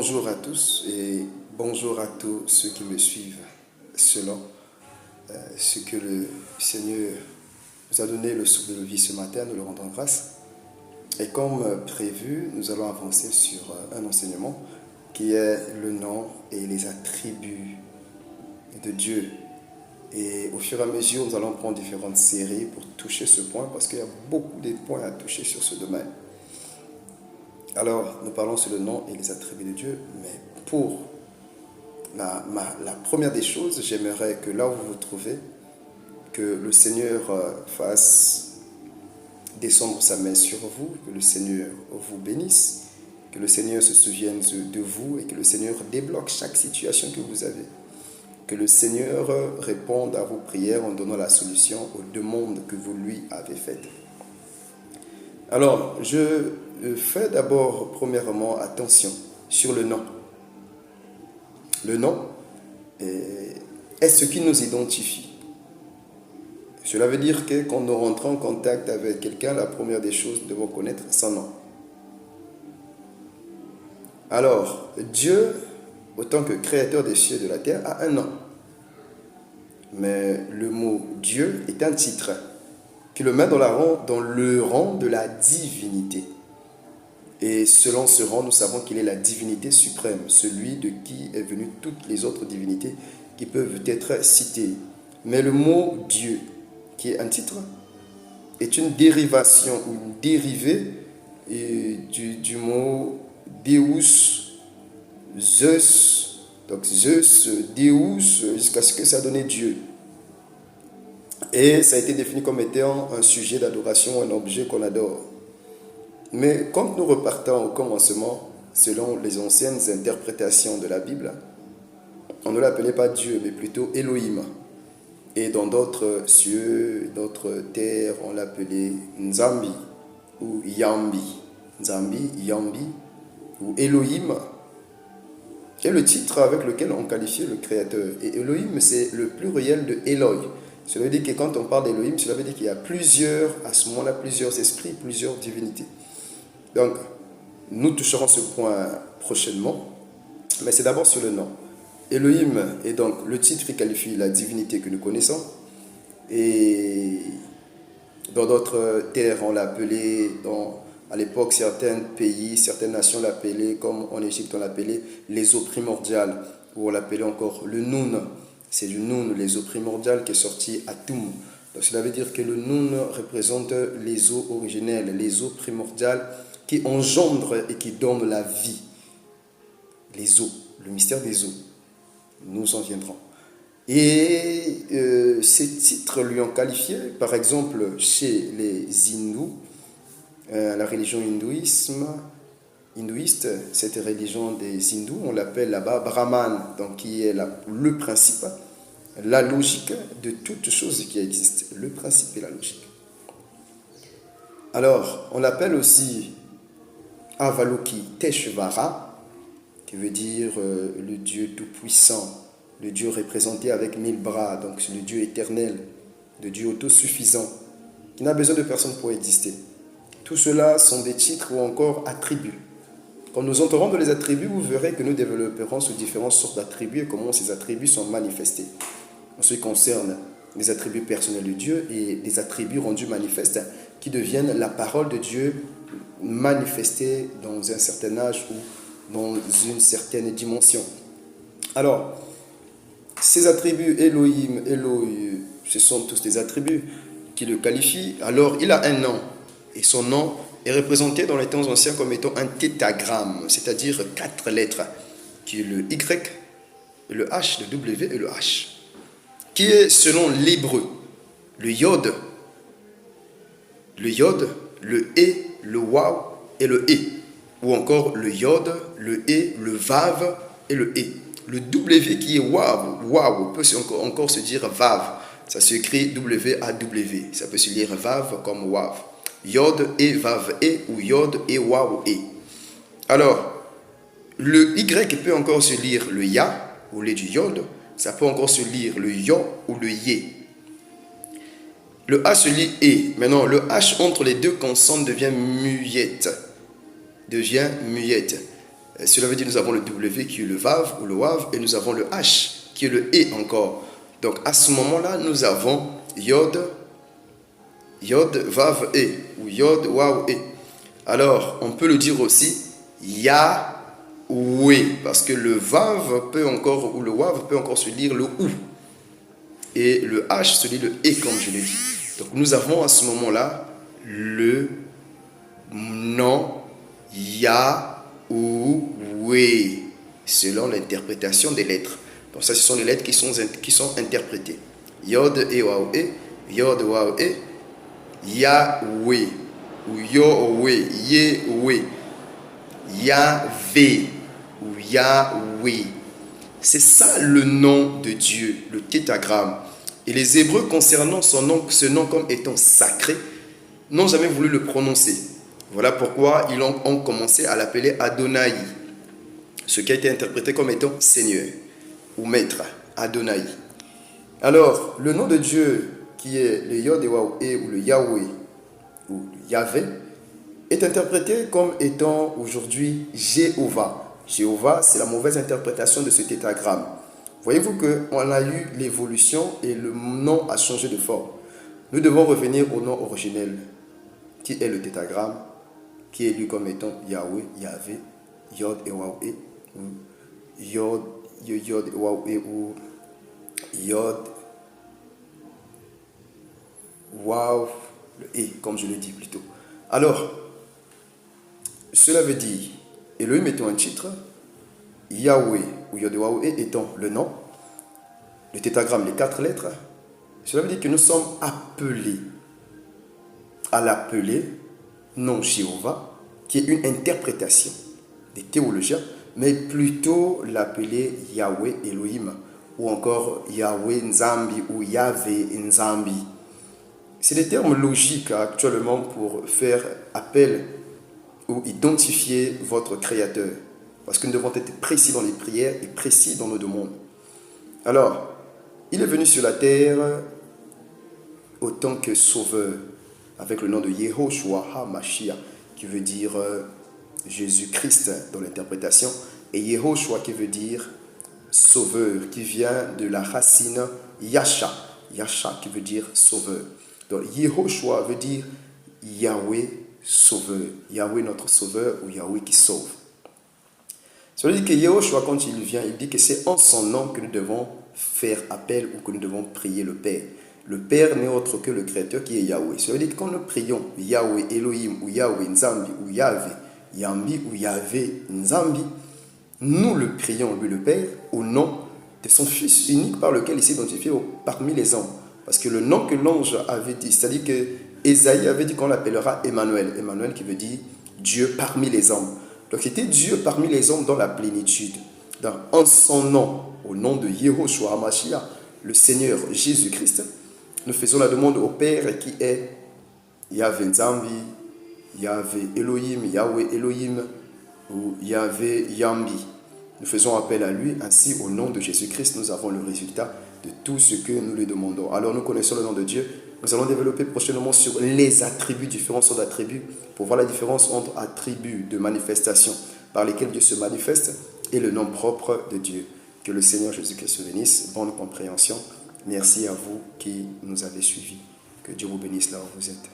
Bonjour à tous et bonjour à tous ceux qui me suivent selon ce que le Seigneur nous a donné le souffle de vie ce matin, nous le rendons grâce. Et comme prévu, nous allons avancer sur un enseignement qui est le nom et les attributs de Dieu. Et au fur et à mesure, nous allons prendre différentes séries pour toucher ce point parce qu'il y a beaucoup de points à toucher sur ce domaine. Alors, nous parlons sur le nom et les attributs de Dieu, mais pour la première des choses, j'aimerais que là où vous vous trouvez, que le Seigneur fasse descendre sa main sur vous, que le Seigneur vous bénisse, que le Seigneur se souvienne de vous et que le Seigneur débloque chaque situation que vous avez. Que le Seigneur réponde à vos prières en donnant la solution aux demandes que vous lui avez faites. Alors, je fais d'abord, premièrement, attention sur le nom. Le nom est ce qui nous identifie. Cela veut dire que quand nous rentrons en contact avec quelqu'un, la première des choses, nous devons connaître son nom. Alors, Dieu, autant que créateur des cieux et de la terre, a un nom. Mais le mot Dieu est un titre qui le met dans le rang de la divinité. Et selon ce rang, nous savons qu'il est la divinité suprême, celui de qui est venue toutes les autres divinités qui peuvent être citées. Mais le mot Dieu, qui est un titre, est une dérivation ou une dérivée du mot Deus, Zeus, donc Zeus, Deus, jusqu'à ce que ça donne Dieu. Et ça a été défini comme étant un sujet d'adoration, un objet qu'on adore. Mais quand nous repartons au commencement, selon les anciennes interprétations de la Bible, on ne l'appelait pas Dieu, mais plutôt Elohim. Et dans d'autres cieux, d'autres terres, on l'appelait Nzambi ou Yambi. Nzambi, Yambi ou Elohim est le titre avec lequel on qualifiait le Créateur. Et Elohim, c'est le pluriel de Eloi. Cela veut dire que quand on parle d'Elohim, cela veut dire qu'il y a à ce moment-là, plusieurs esprits, plusieurs divinités. Donc, nous toucherons ce point prochainement, mais c'est d'abord sur le nom. Elohim est donc le titre qui qualifie la divinité que nous connaissons. Et dans d'autres terres, on l'appelait, à l'époque, certains pays, certaines nations l'appelaient, comme en Égypte, on l'appelait les eaux primordiales, ou on l'appelait encore le Noun. C'est du Noun, les eaux primordiales, qui est sorti à Toum. Donc cela veut dire que le Noun représente les eaux originelles, les eaux primordiales qui engendrent et qui donnent la vie. Les eaux, le mystère des eaux. Nous en viendrons. Et ces titres lui ont qualifié, par exemple, chez les hindous, la religion hindouiste, cette religion des hindous, on l'appelle là-bas Brahman, donc qui est le principe, la logique de toute chose qui existe, le principe et la logique. Alors, on l'appelle aussi Avalokiteshvara, qui veut dire le Dieu tout-puissant, le Dieu représenté avec 1000 bras, donc c'est le Dieu éternel, le Dieu autosuffisant, qui n'a besoin de personne pour exister. Tout cela sont des titres ou encore attributs. Quand nous entrerons dans les attributs, vous verrez que nous développerons sur différentes sortes d'attributs et comment ces attributs sont manifestés. En ce qui concerne les attributs personnels de Dieu et les attributs rendus manifestes qui deviennent la parole de Dieu manifestée dans un certain âge ou dans une certaine dimension. Alors, ces attributs Elohim, Eloi, ce sont tous des attributs qui le qualifient. Alors, il a un nom et son nom est représenté dans les temps anciens comme étant un tétragramme, c'est-à-dire 4 lettres, qui est le Y, le H, le W et le H, qui est selon l'hébreu, le Yod, le E, le Waw et le E, ou encore le Yod, le E, le Vav et le E. Le W qui est Waw peut encore se dire Vav, ça s'écrit W-A-W, ça peut se lire Vav comme Wav. Yod et Vav et ou Yod et Waw et. Alors, le Y peut encore se lire le Ya au lieu du Yod, ça peut encore se lire le Yo ou le Ye. Le H se lit E. Maintenant, le H entre les deux consonnes devient muette. Cela veut dire que nous avons le W qui est le Vav ou le Wav et nous avons le H qui est le E encore. Donc à ce moment-là, nous avons Yod, Vav, E ou Yod, Wav, E. Alors, on peut le dire aussi Yahweh parce que le Vav peut encore, ou le Wav peut encore se lire le OU. Et le H se lit le E comme je l'ai dit. Donc nous avons à ce moment-là le nom Yahweh selon l'interprétation des lettres. Donc ça, ce sont les lettres qui sont interprétées. Yod et Waw e, Yod Waw e, Yahweh ou Yahweh, Yahweh, Yahvé ou Yahweh. C'est ça le nom de Dieu, le tétragramme. Et les Hébreux, concernant ce nom comme étant sacré, n'ont jamais voulu le prononcer. Voilà pourquoi ils ont commencé à l'appeler Adonai, ce qui a été interprété comme étant Seigneur ou Maître, Adonai. Alors, le nom de Dieu, qui est le Yod et Waw e ou le Yahweh ou le Yahvé, est interprété comme étant aujourd'hui Jéhovah. Jéhovah, c'est la mauvaise interprétation de ce tétragramme. Voyez-vous qu'on a eu l'évolution et le nom a changé de forme. Nous devons revenir au nom originel, qui est le tétragramme, qui est lu comme étant Yahweh, Yahvé, Yod et Waw e, ou Yod et Waw e, ou Yod, Waw, le E, comme je le dis plus tôt. Alors, cela veut dire, Elohim étant un titre, Yahweh ou Yod et Waw e étant le nom, le tétragramme, les 4 lettres, cela veut dire que nous sommes appelés à l'appeler non Jéhovah, qui est une interprétation des théologiens, mais plutôt l'appeler Yahweh Elohim, ou encore Yahweh Nzambi ou Yahvé Nzambi. C'est des termes logiques actuellement pour faire appel ou identifier votre Créateur, parce que nous devons être précis dans les prières et précis dans nos demandes. Alors, il est venu sur la terre autant que sauveur, avec le nom de Yehoshua HaMashiach, qui veut dire Jésus-Christ dans l'interprétation, et Yehoshua qui veut dire sauveur, qui vient de la racine Yasha, Yasha qui veut dire sauveur. Donc Yehoshua veut dire Yahweh sauveur, Yahweh notre sauveur ou Yahweh qui sauve. Ça veut dire que Yehoshua, quand il vient, il dit que c'est en son nom que nous devons faire appel ou que nous devons prier le Père. Le Père n'est autre que le Créateur qui est Yahweh. Ça veut dire que quand nous prions Yahweh Elohim ou Yahweh Nzambi ou Yahvé Yambi ou Yahvé Nzambi, nous le prions, lui le Père, au nom de son Fils unique par lequel il s'est identifié parmi les hommes. Parce que le nom que l'ange avait dit, c'est-à-dire que Ésaïe avait dit qu'on l'appellera Emmanuel. Emmanuel qui veut dire Dieu parmi les hommes. Donc c'était Dieu parmi les hommes dans la plénitude. Donc, en son nom, au nom de Yehoshua HaMashiach, le Seigneur Jésus-Christ, nous faisons la demande au Père qui est Yahvé Nzambi, Yahvé Elohim, Yahweh Elohim ou Yahvé Yambi. Nous faisons appel à lui, ainsi au nom de Jésus-Christ, nous avons le résultat de tout ce que nous lui demandons. Alors nous connaissons le nom de Dieu. Nous allons développer prochainement sur les attributs, différents sortes d'attributs, pour voir la différence entre attributs de manifestation par lesquels Dieu se manifeste et le nom propre de Dieu. Que le Seigneur Jésus-Christ vous bénisse. Bonne compréhension. Merci à vous qui nous avez suivis. Que Dieu vous bénisse là où vous êtes.